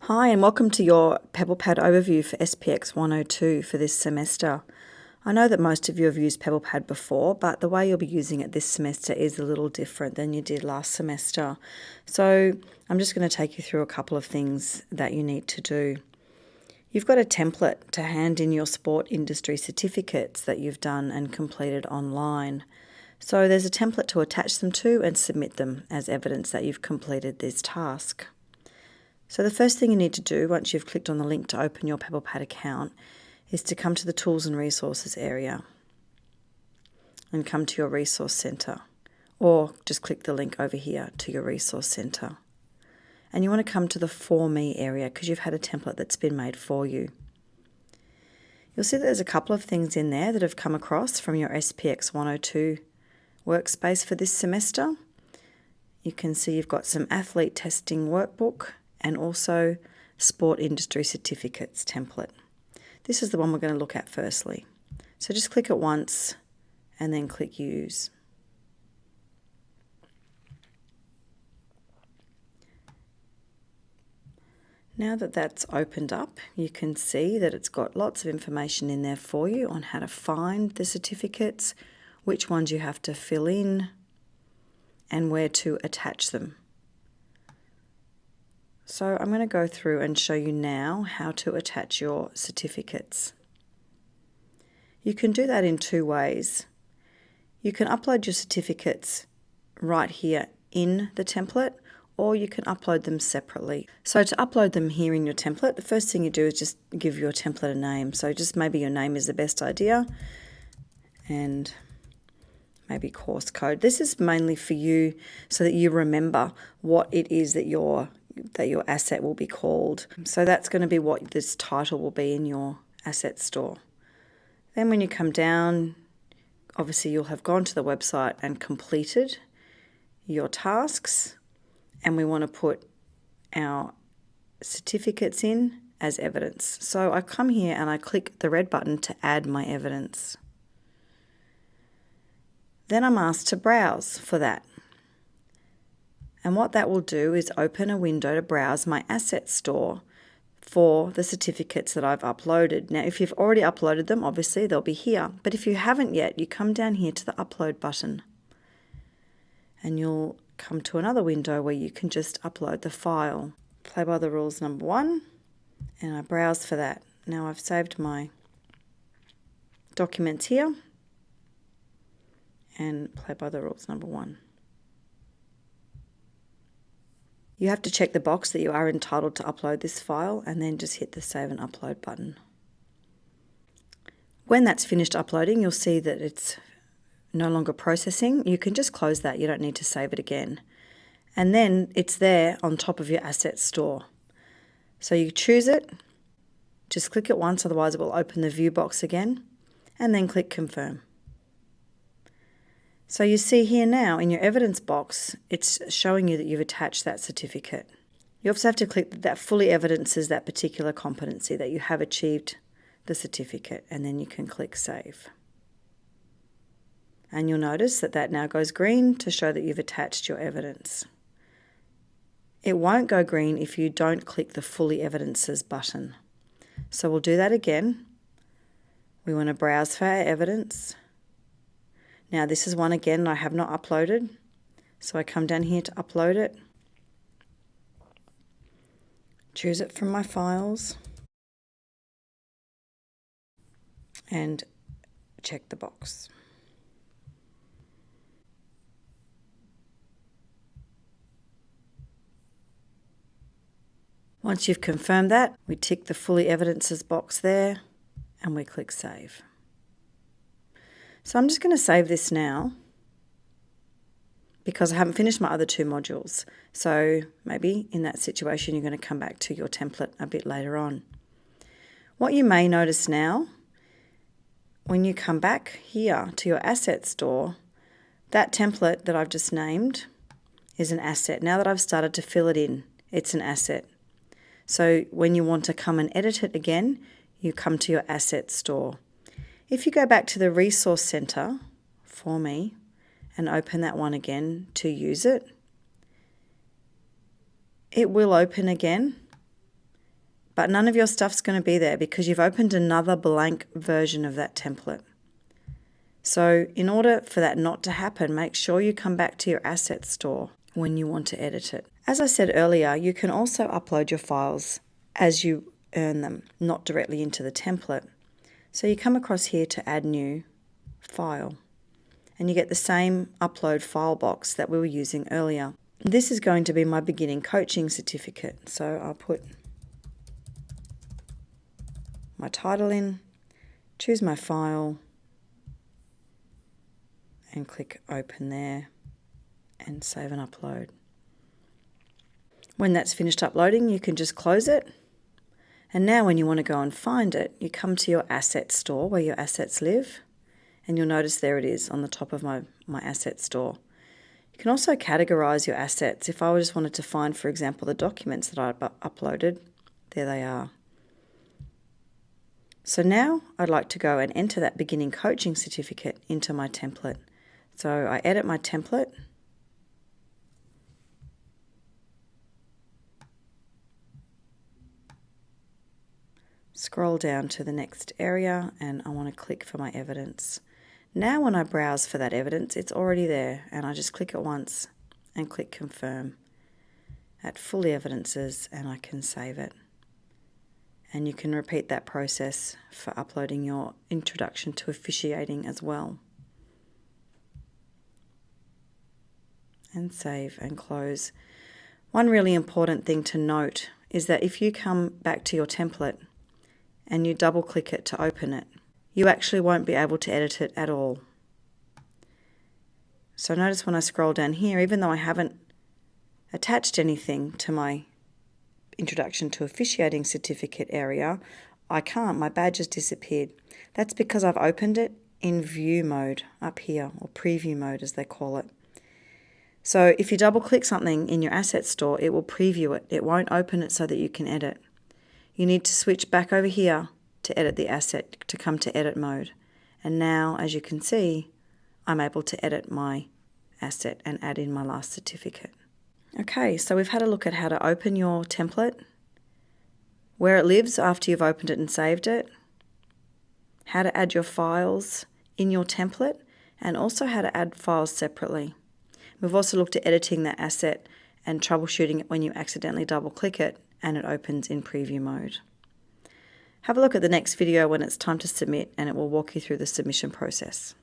Hi and welcome to your PebblePad overview for SPX 102 for this semester. I know that most of you have used PebblePad before, but the way you'll be using it this semester is a little different than you did last semester. So I'm just going to take you through a couple of things that you need to do. You've got a template to hand in your sport industry certificates that you've done and completed online. So there's a template to attach them to and submit them as evidence that you've completed this task. So the first thing you need to do once you've clicked on the link to open your PebblePad account is to come to the Tools and Resources area and come to your Resource Centre, or just click the link over here to your Resource Centre. And you want to come to the For Me area because you've had a template that's been made for you. You'll see that there's a couple of things in there that have come across from your SPX 102 workspace for this semester. You can see you've got some athlete testing workbook and also sport industry certificates template. This is the one we're going to look at firstly. So just click it once and then click Use. Now that that's opened up, you can see that it's got lots of information in there for you on how to find the certificates, which ones you have to fill in, and where to attach them. So I'm going to go through and show you now how to attach your certificates. You can do that in two ways. You can upload your certificates right here in the template, or you can upload them separately. So to upload them here in your template, the first thing you do is just give your template a name. So just maybe your name is the best idea, and maybe course code. This is mainly for you so that you remember what it is that your asset will be called. So that's going to be what this title will be in your asset store. Then when you come down, obviously you'll have gone to the website and completed your tasks, and we want to put our certificates in as evidence. So I come here and I click the red button to add my evidence. Then I'm asked to browse for that. And what that will do is open a window to browse my asset store for the certificates that I've uploaded. Now, if you've already uploaded them, obviously they'll be here. But if you haven't yet, you come down here to the upload button and you'll come to another window where you can just upload the file. Play by the rules number 1, and I browse for that. Now I've saved my documents here and play by the rules number 1. You have to check the box that you are entitled to upload this file and then just hit the Save and Upload button. When that's finished uploading, you'll see that it's no longer processing. You can just close that. You don't need to save it again. And then it's there on top of your asset store. So you choose it, just click it once, otherwise it will open the view box again, and then click Confirm. So you see here now in your evidence box, it's showing you that you've attached that certificate. You also have to click that fully evidences that particular competency, that you have achieved the certificate, and then you can click Save. And you'll notice that that now goes green to show that you've attached your evidence. It won't go green if you don't click the fully evidences button. So we'll do that again. We want to browse for our evidence. Now this is one again I have not uploaded, so I come down here to upload it, choose it from my files, and check the box. Once you've confirmed that, we tick the fully evidences box there and we click Save. So I'm just going to save this now because I haven't finished my other 2 modules. So maybe in that situation you're going to come back to your template a bit later on. What you may notice now, when you come back here to your asset store, that template that I've just named is an asset. Now that I've started to fill it in, it's an asset. So when you want to come and edit it again, you come to your asset store. If you go back to the Resource Centre for me and open that one again to use it, it will open again But none of your stuff's going to be there because you've opened another blank version of that template. So in order for that not to happen, make sure you come back to your asset store when you want to edit it. As I said earlier, you can also upload your files as you earn them, not directly into the template. So you come across here to add new file, and you get the same upload file box that we were using earlier. This is going to be my beginning coaching certificate. So I'll put my title in, choose my file, and click open there and save and upload. When that's finished uploading, you can just close it. And now when you want to go and find it, you come to your asset store where your assets live, and you'll notice there it is on the top of my asset store. You can also categorize your assets. If I just wanted to find, for example, the documents that I've uploaded, there they are. So now I'd like to go and enter that beginning coaching certificate into my template. So I edit my template. Scroll down to the next area and I want to click for my evidence. Now when I browse for that evidence, it's already there, and I just click it once and click confirm. Add full evidences and I can save it. And you can repeat that process for uploading your introduction to officiating as well. And save and close. One really important thing to note is that if you come back to your template and you double click it to open it, you actually won't be able to edit it at all. So notice when I scroll down here, even though I haven't attached anything to my introduction to officiating certificate area, I can't. My badge has disappeared. That's because I've opened it in view mode up here, or preview mode as they call it. So if you double click something in your asset store, it will preview it. It won't open it so that you can edit. You need to switch back over here to edit the asset, to come to edit mode. And now, as you can see, I'm able to edit my asset and add in my last certificate. Okay, so we've had a look at how to open your template, where it lives after you've opened it and saved it, how to add your files in your template, and also how to add files separately. We've also looked at editing that asset and troubleshooting it when you accidentally double click it and it opens in preview mode. Have a look at the next video when it's time to submit, and it will walk you through the submission process.